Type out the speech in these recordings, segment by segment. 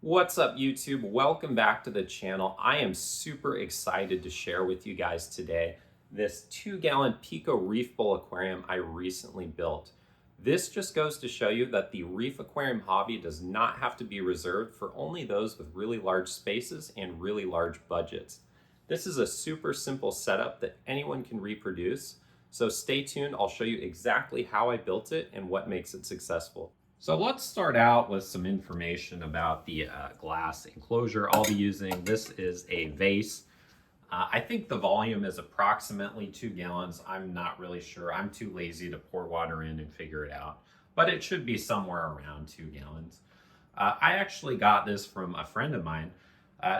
What's up, YouTube? Welcome back to the channel. I am super excited to share with you guys today this 2-gallon Pico Reef Bowl aquarium I recently built. This just goes to show you that the reef aquarium hobby does not have to be reserved for only those with really large spaces and really large budgets. This is a super simple setup that anyone can reproduce. So stay tuned. I'll show you exactly how I built it and what makes it successful. So let's start out with some information about the glass enclosure I'll be using. This is a vase. I think the volume is approximately 2 gallons. I'm not really sure. I'm too lazy to pour water in and figure it out, but it should be somewhere around 2 gallons. I actually got this from a friend of mine.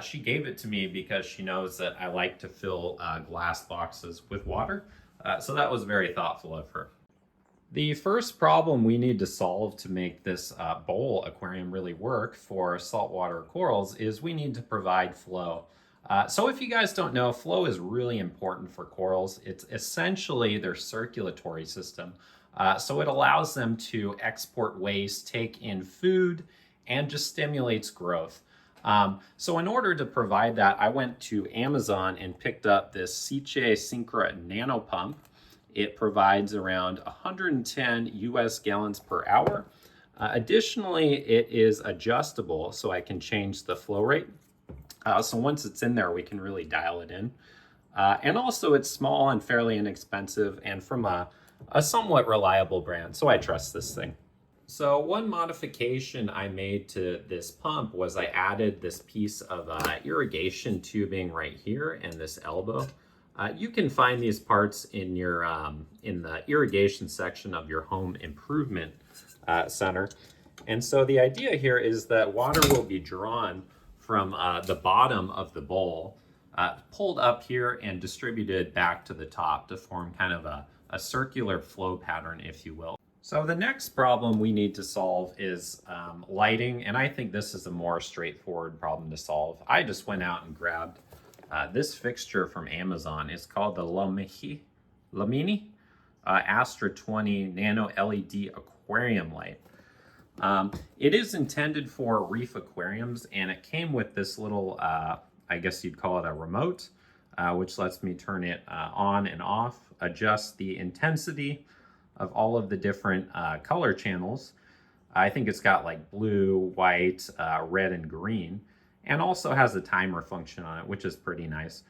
She gave it to me because she knows that I like to fill glass boxes with water. So that was very thoughtful of her. The first problem we need to solve to make this bowl aquarium really work for saltwater corals is we need to provide flow. So if you guys don't know, flow is really important for corals. It's essentially their circulatory system. So it allows them to export waste, take in food, and just stimulates growth. So in order to provide that, I went to Amazon and picked up this Seche Syncra Nano Pump. It provides around 110 US gallons per hour. Additionally, it is adjustable, so I can change the flow rate. So once it's in there, we can really dial it in. And also it's small and fairly inexpensive and from a somewhat reliable brand, so I trust this thing. So one modification I made to this pump was I added this piece of irrigation tubing right here and this elbow. You can find these parts in your in the irrigation section of your home improvement center. And so the idea here is that water will be drawn from the bottom of the bowl, pulled up here and distributed back to the top to form kind of a circular flow pattern, if you will. So the next problem we need to solve is lighting, and I think this is a more straightforward problem to solve. I just went out and grabbed this fixture from Amazon. Is called the Lamini Astra 20 Nano LED Aquarium Light. It is intended for reef aquariums, and it came with this little, I guess you'd call it a remote, which lets me turn it on and off, adjust the intensity of all of the different color channels. I think it's got like blue, white, red, and green, and also has a timer function on it, which is pretty nice.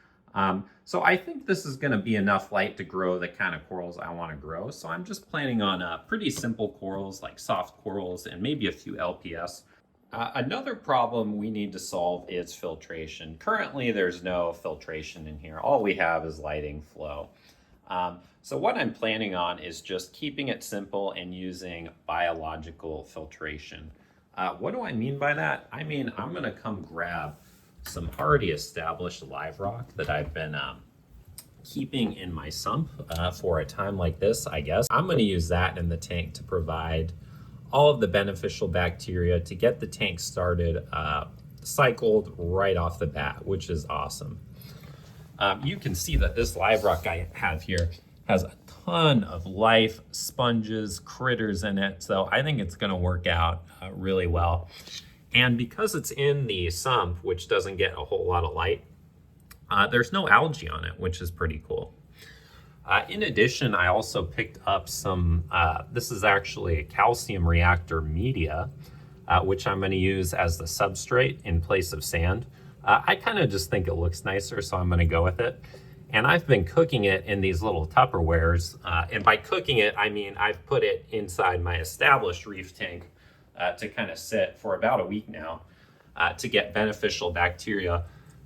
So I think this is gonna be enough light to grow the kind of corals I wanna grow. So I'm just planning on pretty simple corals like soft corals and maybe a few LPS. Another problem we need to solve is filtration. Currently, there's no filtration in here. All we have is lighting flow. So what I'm planning on is just keeping it simple and using biological filtration. What do I mean by that? I mean, I'm gonna come grab some already established live rock that I've been keeping in my sump for a time like this, I guess. I'm gonna use that in the tank to provide all of the beneficial bacteria to get the tank started, cycled right off the bat, which is awesome. You can see that this live rock I have here has a ton of life, sponges, critters in it. So I think it's gonna work out really well. And because it's in the sump, which doesn't get a whole lot of light, there's no algae on it, which is pretty cool. In addition, I also picked up some, this is actually a calcium reactor media, which I'm gonna use as the substrate in place of sand. I kind of just think it looks nicer, so I'm gonna go with it. And I've been cooking it in these little Tupperwares. And by cooking it, I mean I've put it inside my established reef tank to kind of sit for about a week now to get beneficial bacteria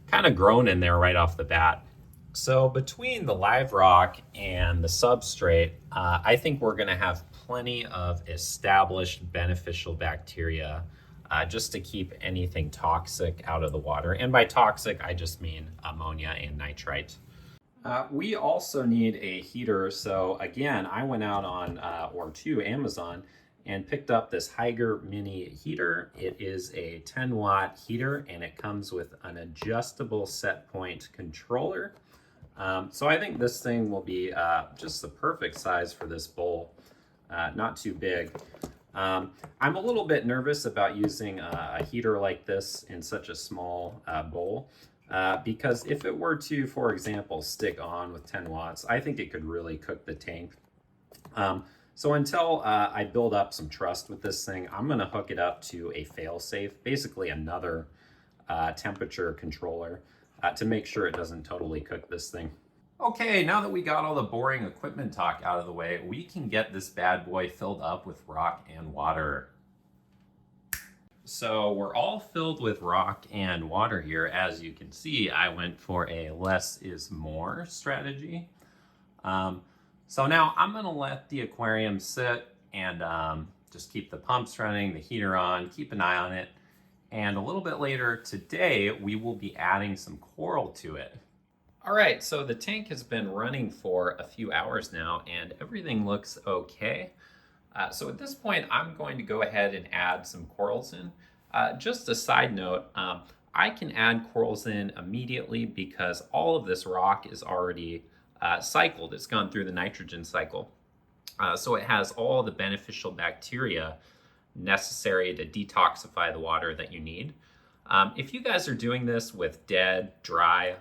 kind of grown in there right off the bat. So between the live rock and the substrate, I think we're gonna have plenty of established beneficial bacteria just to keep anything toxic out of the water. And by toxic, I just mean ammonia and nitrite. We also need a heater. So again, I went out on or to Amazon and picked up this Hygger mini heater. It is a 10-watt heater and it comes with an adjustable set point controller. So I think this thing will be just the perfect size for this bowl, not too big. I'm a little bit nervous about using a heater like this in such a small bowl because if it were to, for example, stick on with 10 watts, I think it could really cook the tank. So until I build up some trust with this thing, I'm going to hook it up to a fail-safe, basically another temperature controller to make sure it doesn't totally cook this thing. Okay, now that we got all the boring equipment talk out of the way, we can get this bad boy filled up with rock and water. So we're all filled with rock and water here. As you can see, I went for a less is more strategy. So now I'm gonna let the aquarium sit and just keep the pumps running, the heater on, keep an eye on it. And a little bit later today, we will be adding some coral to it. All right, so the tank has been running for a few hours now and everything looks okay. So at this point, I'm going to go ahead and add some corals in. Just a side note, I can add corals in immediately because all of this rock is already cycled. It's gone through the nitrogen cycle. So it has all the beneficial bacteria necessary to detoxify the water that you need. If you guys are doing this with dead, dry,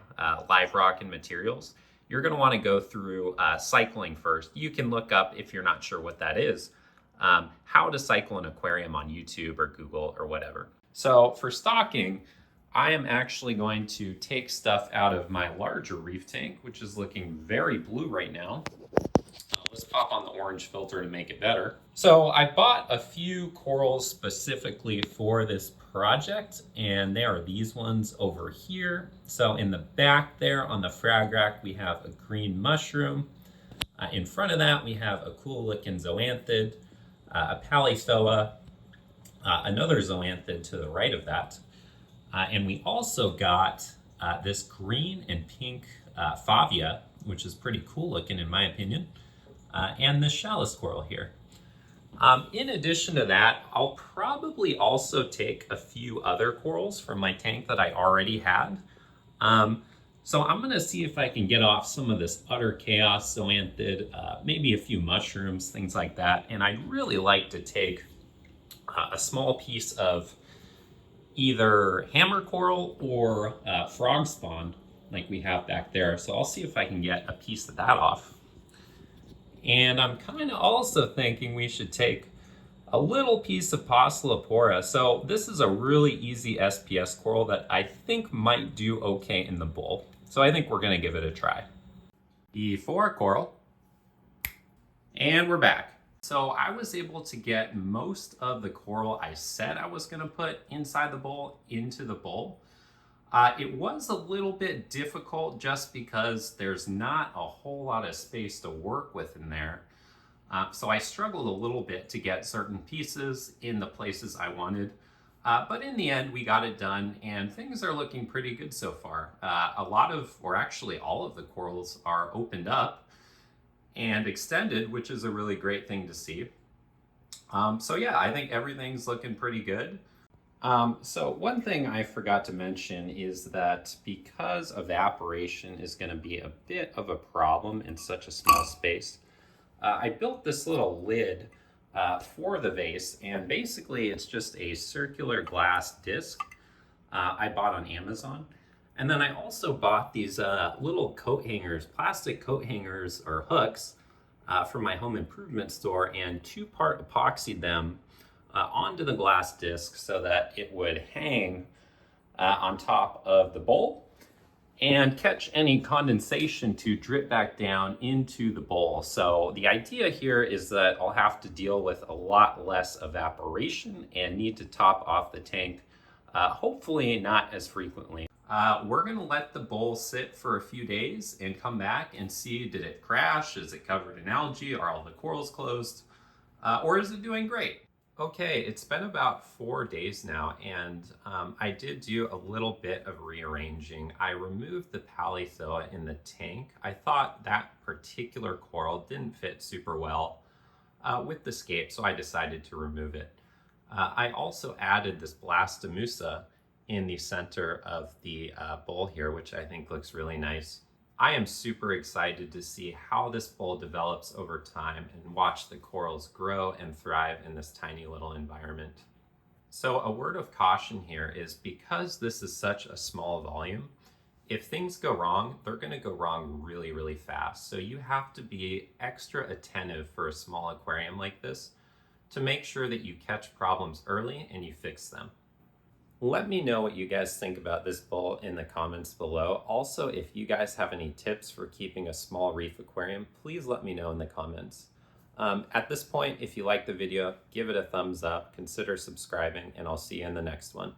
live rock and materials, you're going to want to go through cycling first. You can look up, if you're not sure what that is, how to cycle an aquarium on YouTube or Google or whatever. So for stocking, I am actually going to take stuff out of my larger reef tank, which is looking very blue right now. Let's pop on the orange filter to make it better. So I bought a few corals specifically for this project, and they are these ones over here. So in the back there on the frag rack, we have a green mushroom. In front of that, we have a cool looking zoanthid, a palithoa, another zoanthid to the right of that. And we also got this green and pink favia, which is pretty cool looking in my opinion. And this chalice coral here. In addition to that, I'll probably also take a few other corals from my tank that I already had. So I'm gonna see if I can get off some of this utter chaos zoanthid, maybe a few mushrooms, things like that. And I'd really like to take a small piece of either hammer coral or frog spawn like we have back there. So I'll see if I can get a piece of that off. And I'm kind of also thinking we should take a little piece of Poecilophora. So this is a really easy SPS coral that I think might do okay in the bowl. So I think we're gonna give it a try. E4 coral. And we're back. So I was able to get most of the coral I said I was gonna put inside the bowl into the bowl. It was a little bit difficult just because there's not a whole lot of space to work with in there. So I struggled a little bit to get certain pieces in the places I wanted. But in the end, we got it done and things are looking pretty good so far. A lot of, or actually all of the corals are opened up and extended, which is a really great thing to see. So yeah, I think everything's looking pretty good. So one thing I forgot to mention is that because evaporation is going to be a bit of a problem in such a small space, I built this little lid for the vase, and basically it's just a circular glass disc I bought on Amazon. And then I also bought these little coat hangers, plastic coat hangers or hooks from my home improvement store, and two-part epoxied them onto the glass disc so that it would hang on top of the bowl and catch any condensation to drip back down into the bowl. So the idea here is that I'll have to deal with a lot less evaporation and need to top off the tank, hopefully not as frequently. We're gonna let the bowl sit for a few days and come back and see, did it crash? Is it covered in algae? Are all the corals closed? Or is it doing great? Okay, it's been about 4 days now, and I did do a little bit of rearranging. I removed the palithoa in the tank. I thought that particular coral didn't fit super well with the scape, so I decided to remove it. I also added this blastomussa in the center of the bowl here, which I think looks really nice. I am super excited to see how this bowl develops over time and watch the corals grow and thrive in this tiny little environment. So a word of caution here is because this is such a small volume, if things go wrong, they're going to go wrong really, really fast. So you have to be extra attentive for a small aquarium like this to make sure that you catch problems early and you fix them. Let me know what you guys think about this bowl in the comments below. Also, if you guys have any tips for keeping a small reef aquarium, please let me know in the comments. At this point, if you like the video, give it a thumbs up, consider subscribing, and I'll see you in the next one.